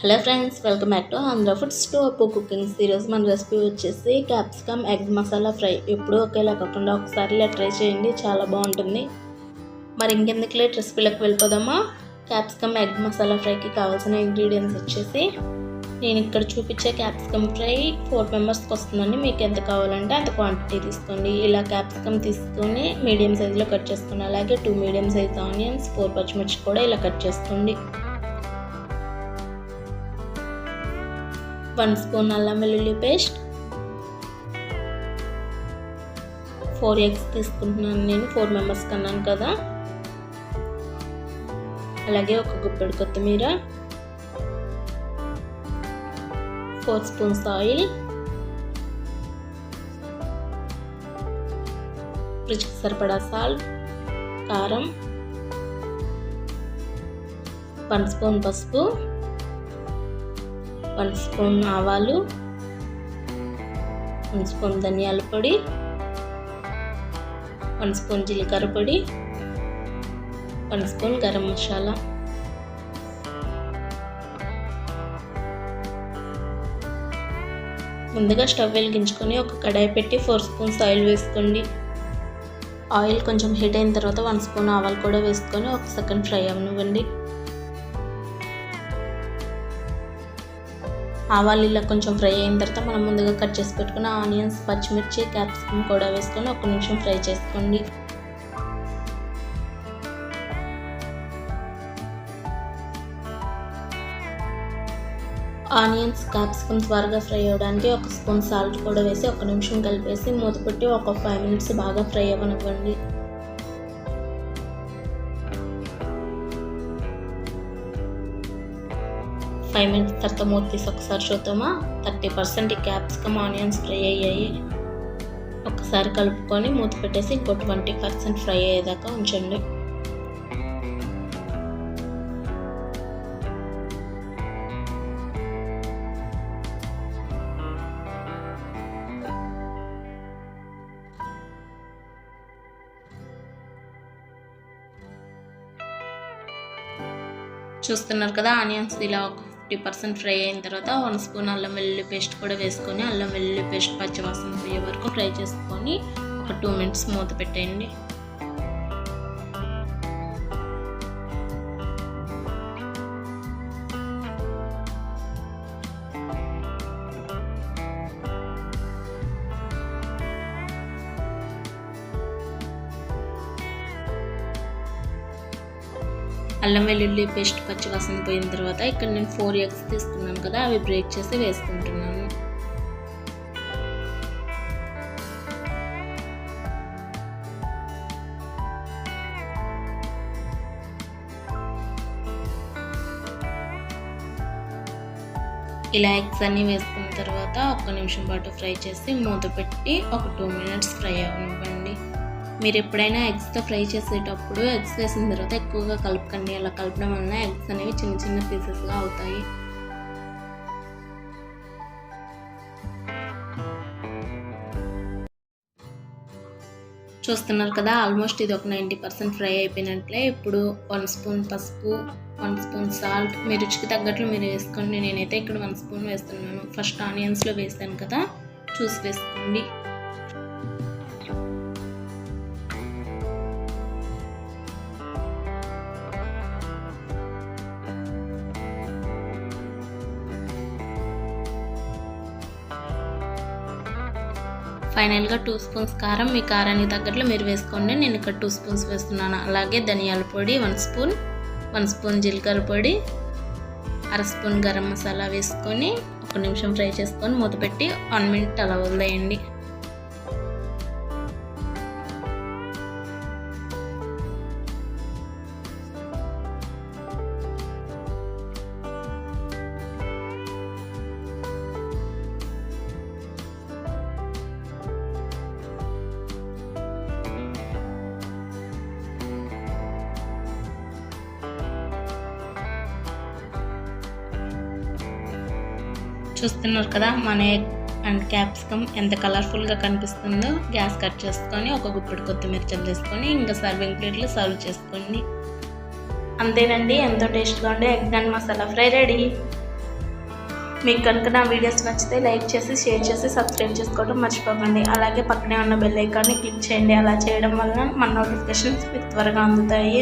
Hello friends, welcome back to Andhra foods to అప్పు cookings. ఈరోజు మన రెసిపీ వచ్చేసి క్యాప్సికమ్ ఎగ్ మసాలా ఫ్రై. ఎప్పుడు ఒకేలా కాకుండా ఒకసారి ఇలా ట్రై చేయండి, చాలా బాగుంటుంది. మరి ఇంకెందుకు లేట్ రెసిపీలోకి వెళ్ళిపోదామా. క్యాప్సికమ్ ఎగ్ మసాలా ఫ్రైకి కావాల్సిన ఇంగ్రీడియంట్స్ వచ్చేసి నేను ఇక్కడ చూపించే క్యాప్సికమ్ ఫ్రై 4 మెంబర్స్కి వస్తుందండి. మీకు ఎంత కావాలంటే అంత క్వాంటిటీ తీసుకోండి. ఇలా క్యాప్సికమ్ తీసుకొని మీడియం సైజులో కట్ చేసుకోండి. అలాగే 2 మీడియం సైజ్ ఆనియన్స్, 4 పచ్చిమిర్చి కూడా ఇలా కట్ చేసుకోండి. 1 స్పూన్ అల్లం వెల్లుల్లి పేస్ట్, 4 ఎగ్స్ తీసుకుంటున్నాను నేను, 4 మెంబర్స్ కన్నాను కదా. అలాగే ఒక గుప్పెడు కొత్తిమీర, 4 స్పూన్స్ ఆయిల్, రుచికి సరిపడా సాల్ట్, కారం, 1 స్పూన్ పసుపు, 1 స్పూన్ ఆవాలు, 1 స్పూన్ ధనియాల పొడి, 1 స్పూన్ జీలకర్ర పొడి, 1 స్పూన్ గరం మసాలా. ముందుగా స్టవ్ వెలిగించుకొని ఒక కడాయి పెట్టి 4 స్పూన్స్ ఆయిల్ వేసుకోండి. ఆయిల్ కొంచెం హీట్ అయిన తర్వాత 1 స్పూన్ ఆవాలు కూడా వేసుకొని 1 సెకండ్ ఫ్రై అవ్వనివ్వండి. ఆవాలు ఇలా కొంచెం ఫ్రై అయిన తర్వాత మనం ముందుగా కట్ చేసి పెట్టుకున్న ఆనియన్స్, పచ్చిమిర్చి, క్యాప్సికమ్ కూడా వేసుకొని 1 నిమిషం ఫ్రై చేసుకోండి. ఆనియన్స్, క్యాప్సికమ్ త్వరగా ఫ్రై అవ్వడానికి 1 స్పూన్ సాల్ట్ కూడా వేసి 1 నిమిషం కలిపేసి మూత పెట్టి ఒక 5 మినిట్స్ బాగా ఫ్రై అవ్వనివ్వండి. ఫైవ్ మినిట్స్ తర్వాత మూత తీసి ఒకసారి చూద్దామా. 30% ఈ క్యాప్సికమ్ ఆనియన్స్ ఫ్రై అయ్యాయి. ఒకసారి కలుపుకొని మూత పెట్టేసి ఇంకో 20% ఫ్రై అయ్యేదాకా ఉంచండి. చూస్తున్నారు కదా, ఆనియన్స్ ఇలా ఒక 50% ఫ్రై అయిన తర్వాత 1 స్పూన్ అల్లం వెల్లుల్లి పేస్ట్ కూడా వేసుకొని అల్లం వెల్లుల్లి పేస్ట్ పచ్చివాసన పోయే వరకు ఫ్రై చేసుకొని ఒక 2 మినిట్స్ మూత పెట్టేయండి. అల్లం వెల్లుల్లి పేస్ట్ పచ్చివాసన పోయిన తర్వాత ఇక్కడ నేను 4 ఎగ్స్ తీసుకున్నాను కదా, అవి బ్రేక్ చేసి వేసుకుంటున్నాను. ఇలా ఎగ్స్ అన్ని వేసుకున్న తర్వాత 1 నిమిషం పాటు ఫ్రై చేసి మూత పెట్టి ఒక 2 మినిట్స్ ఫ్రై అవ్వనివ్వండి. మీరు ఎప్పుడైనా ఎగ్స్తో ఫ్రై చేసేటప్పుడు ఎగ్స్ వేసిన తర్వాత ఎక్కువగా కలపకండి. అలా కలపడం వలన ఎగ్స్ అనేవి చిన్న చిన్న పీసెస్గా అవుతాయి. చూస్తున్నారు కదా, ఆల్మోస్ట్ ఇది ఒక 90% ఫ్రై అయిపోయినట్లే. ఇప్పుడు 1 స్పూన్ పసుపు, 1 స్పూన్ సాల్ట్, మీ రుచికి తగ్గట్లు మీరు వేసుకోండి. నేనైతే ఇక్కడ 1 స్పూన్ వేస్తున్నాను. ఫస్ట్ ఆనియన్స్లో వేసాను కదా, చూసి వేసుకోండి. ఫైనల్గా 2 స్పూన్స్ కారం, మీ కారానికి తగ్గట్లు మీరు వేసుకోండి. నేను ఇక్కడ 2 స్పూన్స్ వేస్తున్నాను. అలాగే ధనియాల పొడి 1 స్పూన్, 1 స్పూన్ జీలకర్ర పొడి, 1/2 స్పూన్ గరం మసాలా వేసుకొని 1 నిమిషం ఫ్రై చేసుకొని మూత పెట్టి 1 మినిట్ అలా వదిలేయండి. చూస్తున్నారు కదా, మన ఎగ్ అండ్ క్యాప్సికమ్ ఎంత కలర్ఫుల్గా కనిపిస్తుందో. గ్యాస్ కట్ చేసుకొని ఒక గుప్పెడు కొత్తిమీర చల్లేసుకొని ఇంకా సర్వింగ్ ప్లేట్లో సర్వ్ చేసుకోండి. అంతేనండి, ఎంతో టేస్ట్గా ఉండే egg and masala fry ready. మీకు కనుక నా వీడియోస్ నచ్చితే లైక్ చేసి షేర్ చేసి సబ్స్క్రైబ్ చేసుకోవడం మర్చిపోకండి. అలాగే పక్కనే ఉన్న బెల్ ఐకాన్ని క్లిక్ చేయండి. అలా చేయడం వలన మన నోటిఫికేషన్స్ మీకు త్వరగా అందుతాయి.